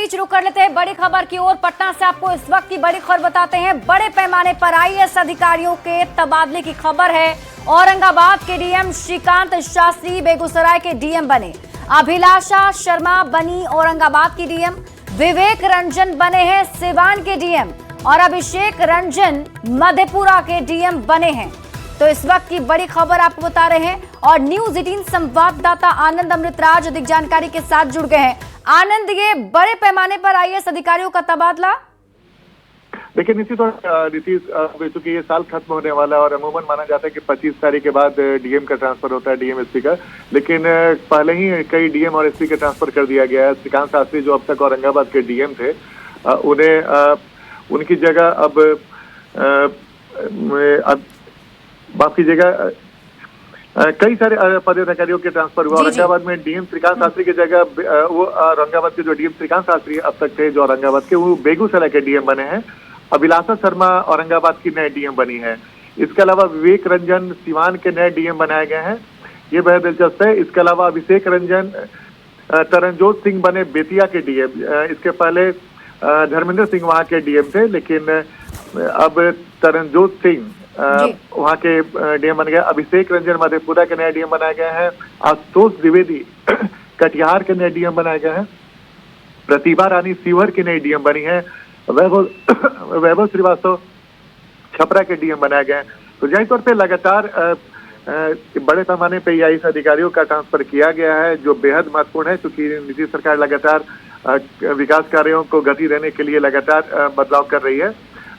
बीच रुक कर लेते हैं बड़ी खबर की ओर। पटना से आपको इस वक्त की बड़ी खबर बताते हैं। बड़े पैमाने पर आईएएस अधिकारियों के तबादले की खबर है। औरंगाबाद के डीएम श्रीकांत शास्त्री बेगूसराय के डीएम बने। अभिलाषा शर्मा बनी औरंगाबाद की डीएम। विवेक रंजन बने हैं सिवान के डीएम और अभिषेक रंजन मधेपुरा के डीएम बने हैं। तो इस वक्त की बड़ी खबर आपको बता रहे हैं और न्यूज 18 संवाददाता आनंद अमृतराज अधिक जानकारी के साथ जुड़ गए हैं। आनंद, ये बड़े पैमाने पर आईएएस अधिकारियों का तबादला। देखिए नीतीश, चूंकि ये साल खत्म होने वाला है और अमूमन माना जाता है कि 25 तारीख के बाद डीएम का ट्रांसफर होता है, डीएम एसपी का, लेकिन पहले ही कई डीएम और एसपी का ट्रांसफर कर दिया गया है। श्रीकांत शास्त्री जो अब तक औरंगाबाद के डीएम थे, उन्हें उनकी जगह अब माफ कीजिएगा कई सारे पदाधिकारियों के ट्रांसफर हुआ। औरंगाबाद में डीएम श्रीकांत शास्त्री की जगह वो औरंगाबाद के जो डीएम श्रीकांत शास्त्री अब तक थे जो औरंगाबाद के, वो बेगूसराय के डीएम बने हैं। अभिलाषा शर्मा औरंगाबाद की नए डीएम बनी है। इसके अलावा विवेक रंजन सिवान के नए डीएम बनाए गए हैं, ये बेहद दिलचस्प है। इसके अलावा अभिषेक रंजन तरनजोत सिंह बने बेतिया के डीएम। इसके पहले धर्मेंद्र सिंह वहाँ के डीएम थे, लेकिन अब तरनजोत सिंह वहाँ के डीएम बन गए। अभिषेक रंजन मधेपुरा के नए डीएम बनाए गए हैं। आशुतोष द्विवेदी कटिहार के नए डीएम बनाए गए हैं। प्रतिभा रानी सीवर की नई डीएम बनी है। वैभव श्रीवास्तव छपरा के डीएम बनाए गए हैं। तो जाहिर तौर पे लगातार बड़े पैमाने पे आईएएस अधिकारियों का ट्रांसफर किया गया है, जो बेहद महत्वपूर्ण है, क्योंकि नीतीश सरकार लगातार विकास कार्यों को गति देने के लिए लगातार बदलाव कर रही है।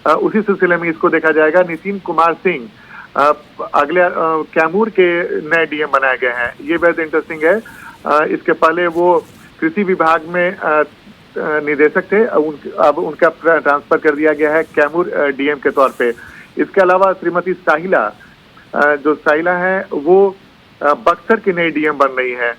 उसी सिलसिले में इसको देखा जाएगा। नितिन कुमार सिंह अगले कैमूर के नए डीएम बनाए गए हैं, ये बेहद इंटरेस्टिंग है। इसके पहले वो कृषि विभाग में निदेशक थे, अब उनका ट्रांसफर कर दिया गया है कैमूर डीएम के तौर पे। इसके अलावा श्रीमती साहिला जो साहिला है वो बक्सर की नई डीएम बन रही है।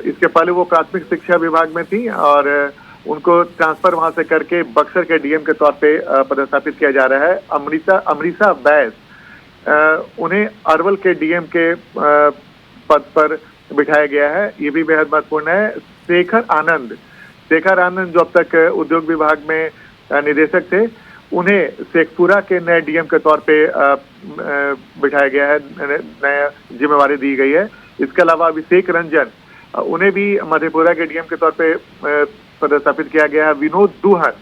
इसके पहले वो प्राथमिक शिक्षा विभाग में थी और उनको ट्रांसफर वहां से करके बक्सर के डीएम के तौर पे पदस्थापित किया जा रहा है। अमरीशा बैस उन्हें अरवल के डीएम के पद पर बिठाया गया है, ये भी बेहद महत्वपूर्ण है। शेखर आनंद जो अब तक उद्योग विभाग में निदेशक थे, उन्हें शेखपुरा के नए डीएम के तौर पे बिठाया गया है, नया जिम्मेवारी दी गई है। इसके अलावा अभिषेक रंजन उन्हें भी मधेपुरा के डीएम के तौर पे पदस्थापित किया गया है। विनोद दुहन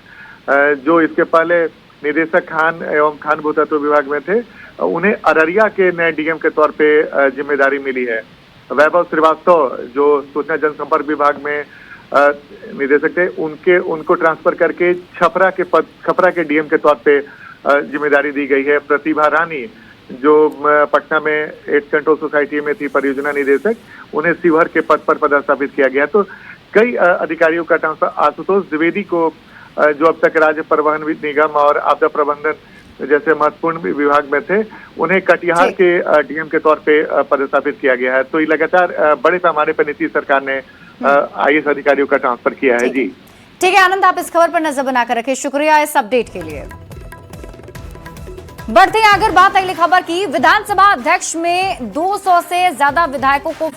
जो इसके पहले निदेशक खान एवं खान भूतत्व विभाग में थे, उन्हें अररिया के नए डीएम के तौर पे जिम्मेदारी मिली है। वैभव श्रीवास्तव जो सूचना जनसंपर्क विभाग में निदेशक थे, उनको ट्रांसफर करके छपरा के डीएम के तौर पे जिम्मेदारी दी गई है। प्रतिभा रानी जो पटना में एड्स कंट्रोल सोसाइटी में थी परियोजना निदेशक, उन्हें शिवहर के पद पर पदस्थापित किया गया। तो कई अधिकारियों का ट्रांसफर। आशुतोष द्विवेदी को जो अब तक राज्य परिवहन निगम और आपदा प्रबंधन जैसे महत्वपूर्ण विभाग में थे, उन्हें कटिहार के डीएम के तौर पे पदस्थापित किया गया है। तो ये लगातार बड़े पैमाने पर नीतीश सरकार ने आईएएस अधिकारियों का ट्रांसफर किया है। जी ठीक है आनंद, आप इस खबर पर नजर बनाकर रखें, शुक्रिया इस अपडेट के लिए। बढ़ते हैं अगर बात अगली खबर की। विधानसभा अध्यक्ष में 200 से ज्यादा विधायकों को